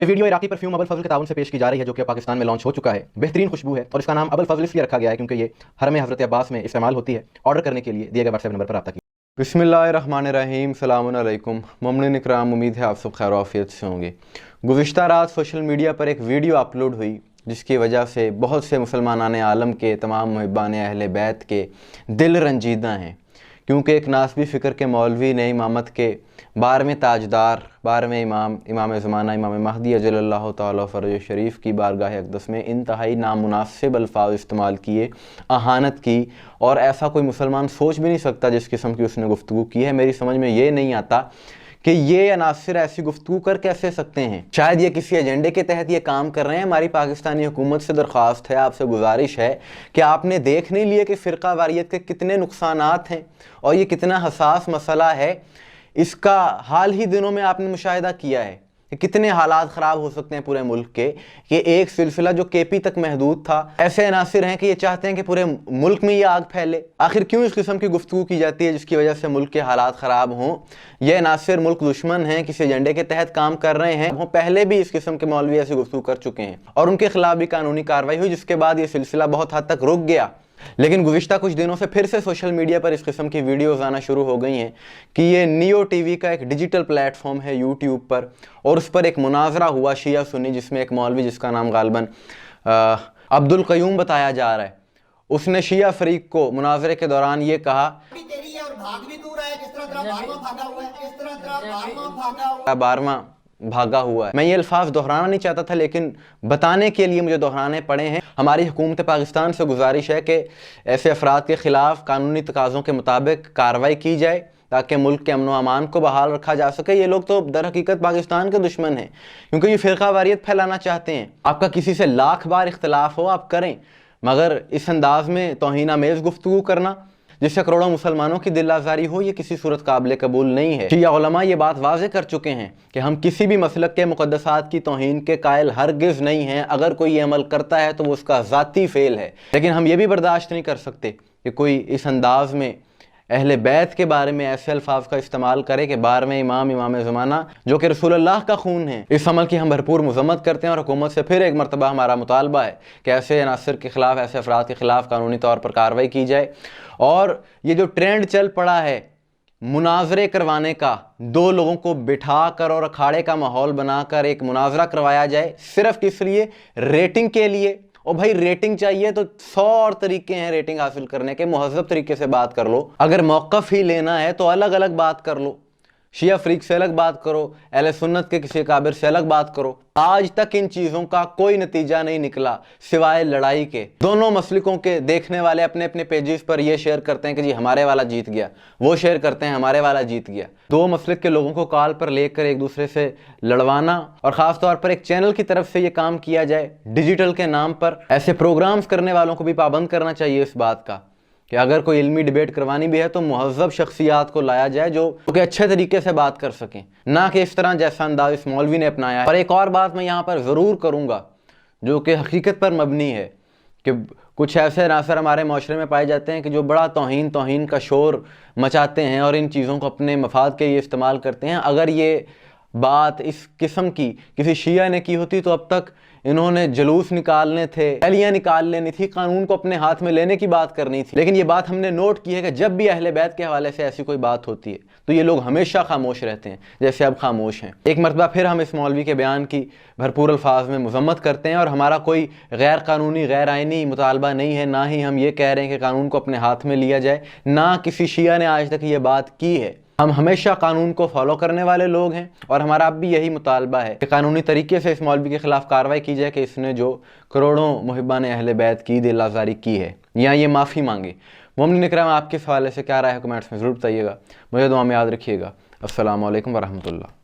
ये video Iraqi perfume Abul फजल के ताउन से पेश की जा रही है, जो कि पाकिस्तान में लॉन्च हो चुका है। बेहतरीन खुशबू है और इसका नाम अबुल फजल इसलिए रखा गया है क्योंकि ये हरम हज़रत अब्बास में इस्तेमाल होती है। ऑर्डर करने के लिए दिए गए व्हाट्सएप नंबर पर रब्ता कीजिए। बिस्मिल्लाहिर्रहमानिर्रहीम, सलामुन अलैकुम मोमिनीन इकराम, उम्मीद है आप सब खैर आफियत से होंगे। गुज़िश्ता रात सोशल मीडिया पर एक वीडियो अपलोड हुई जिसकी वजह से बहुत से मुसलमानान आलम के, तमाम मुहिब्बान अहले बैत के दिल रंजीदा हैं, क्योंकि एक नासबी फ़िक्र के मौलवी ने इमामत के 12वें ताजदार, 12वें इमाम, इमाम ज़माना, इमाम महदी अजलल्लाहु ताला फ़रज शरीफ की बारगाह अक़दस में इंतहाई नामुनासिब अल्फाज इस्तेमाल किए, अहानत की, और ऐसा कोई मुसलमान सोच भी नहीं सकता जिस किस्म की उसने गुफ्तगू की है। मेरी समझ में ये नहीं आता कि ये अनासिर ऐसी गुफ्तगू कर कैसे सकते हैं। शायद ये किसी एजेंडे के तहत ये काम कर रहे हैं। हमारी पाकिस्तानी हुकूमत से दरख्वास्त है, आपसे गुजारिश है कि आपने देख नहीं लिए कि फ़िरका वारियत के कितने नुकसानात हैं और ये कितना हसास मसला है। इसका हाल ही दिनों में आपने मुशाहिदा किया है कि कितने हालात ख़राब हो सकते हैं पूरे मुल्क के। ये एक सिलसिला जो केपी तक महदूद था, ऐसे अनासिर हैं कि ये चाहते हैं कि पूरे मुल्क में ये आग फैले। आखिर क्यों इस किस्म की गुफ्तगू की जाती है जिसकी वजह से मुल्क के हालात ख़राब हों? ये अनासिर मुल्क दुश्मन हैं, किसी एजेंडे के तहत काम कर रहे हैं। वो पहले भी इस किस्म के मौलवी ऐसी गुफ्तगू कर चुके हैं और उनके खिलाफ भी कानूनी कार्रवाई हुई, जिसके बाद ये सिलसिला बहुत हद तक रुक गया। लेकिन गुज़िश्ता कुछ दिनों से फिर से सोशल मीडिया पर इस किस्म की वीडियोज़ आना शुरू हो गई हैं कि ये नियो टीवी का एक डिजिटल प्लेटफॉर्म है यूट्यूब पर, और उस पर एक मुनाजरा हुआ शिया सुन्नी, जिसमें एक मौलवी जिसका नाम गालिबन अब्दुल क़य्यूम बताया जा रहा है, उसने शिया फरीक को मुनाजरे के दौरान ये कहा, बारहवां भागा हुआ है। मैं ये अल्फाज दोहराना नहीं चाहता था, लेकिन बताने के लिए मुझे दोहराने पड़े हैं। हमारी हुकूमत पाकिस्तान से गुजारिश है कि ऐसे अफराद के ख़िलाफ़ कानूनी तकाज़ों के मुताबिक कार्रवाई की जाए ताकि मुल्क के अमन व अमान को बहाल रखा जा सके। ये लोग तो दर हकीकत पाकिस्तान के दुश्मन हैं, क्योंकि ये फ़िरका वारियत फैलाना चाहते हैं। आपका किसी से लाख बार इख्तलाफ हो आप करें, मगर इस अंदाज में तौहीन आमेज़ गुफ्तगू करना जिससे करोड़ों मुसलमानों की दिल आज़ारी हो, ये किसी सूरत काबिल कबूल नहीं है। शिया उलमा ये बात वाज़े कर चुके हैं कि हम किसी भी मसलक के मुक़द्दसात की तौहीन के कायल हरगिज़ नहीं हैं। अगर कोई ये अमल करता है तो वो उसका ज़ाती फ़ेल है। लेकिन हम ये भी बर्दाश्त नहीं कर सकते कि कोई इस अंदाज़ में अहले बैत के बारे में ऐसे अल्फाज का इस्तेमाल करे कि 12वें इमाम, इमाम ज़माना, जो कि रसूलुल्लाह का खून है। इस अमल की हम भरपूर मज़म्मत करते हैं और हुकूमत से फिर एक मरतबा हमारा मुतालबा है कि ऐसे अनासिर के ख़िलाफ़, ऐसे अफराद के ख़िलाफ़ कानूनी तौर पर कार्रवाई की जाए। और ये जो ट्रेंड चल पड़ा है मुनाजरे करवाने का, दो लोगों को बिठा कर और अखाड़े का माहौल बनाकर एक मुनाजरा करवाया जाए सिर्फ किस लिए? रेटिंग के लिए। और भाई रेटिंग चाहिए तो 100 और तरीके हैं रेटिंग हासिल करने के। मुहज़्ज़ब तरीके से बात कर लो। अगर मौक़िफ़ ही लेना है तो अलग अलग बात कर लो। शिया फ्रीक से अलग बात करो, अहले सुन्नत के किसी काबिर से अलग बात करो। आज तक इन चीज़ों का कोई नतीजा नहीं निकला सिवाय लड़ाई के। दोनों मसलिकों के देखने वाले अपने अपने पेजेस पर ये शेयर करते हैं कि जी हमारे वाला जीत गया, वो शेयर करते हैं हमारे वाला जीत गया। दो मसलिक के लोगों को कॉल पर लेकर एक दूसरे से लड़वाना, और ख़ास तौर पर एक चैनल की तरफ से ये काम किया जाए डिजिटल के नाम पर। ऐसे प्रोग्राम्स करने वालों को भी पाबंद करना चाहिए इस बात का कि अगर कोई इल्मी डिबेट करवानी भी है तो मुहज़्ज़ब शख्सियात को लाया जाए जो कि अच्छे तरीके से बात कर सकें, ना कि इस तरह जैसा अंदाज इस मौलवी ने अपनाया है। और एक और बात मैं यहाँ पर ज़रूर करूँगा जो कि हकीकत पर मबनी है कि कुछ ऐसे अनासर हमारे माशरे में पाए जाते हैं कि जो बड़ा तौहीन का शोर मचाते हैं और इन चीज़ों को अपने मफाद के लिए इस्तेमाल करते हैं। अगर ये बात इस किस्म की किसी शिया ने की होती तो अब तक इन्होंने जुलूस निकालने थे, रैलियां निकाल लेनी थी, कानून को अपने हाथ में लेने की बात करनी थी। लेकिन ये बात हमने नोट की है कि जब भी अहले बैत के हवाले से ऐसी कोई बात होती है तो ये लोग हमेशा खामोश रहते हैं, जैसे अब खामोश हैं। एक मरतबा फिर हम इस मौलवी के बयान की भरपूर अल्फाज में मज़म्मत करते हैं, और हमारा कोई गैर कानूनी, गैर आइनी मुतालबा नहीं है, ना ही हम ये कह रहे हैं कि कानून को अपने हाथ में लिया जाए, ना किसी शिया ने आज तक ये बात की है। हम हमेशा कानून को फॉलो करने वाले लोग हैं और हमारा अब भी यही मुतालबा है कि कानूनी तरीके से इस मौलवी के ख़िलाफ़ कार्रवाई की जाए कि इसने जो करोड़ों मुहिब्बान अहले बैत की दिल आज़ारी की है या ये माफ़ी मांगे। मोमिनीन इकराम, आपके हवाले से क्या राय है कमेंट्स में ज़रूर बताइएगा। मुझे दुआ में याद रखिएगा। अस्सलामु अलैकुम वरहमतुल्लाह।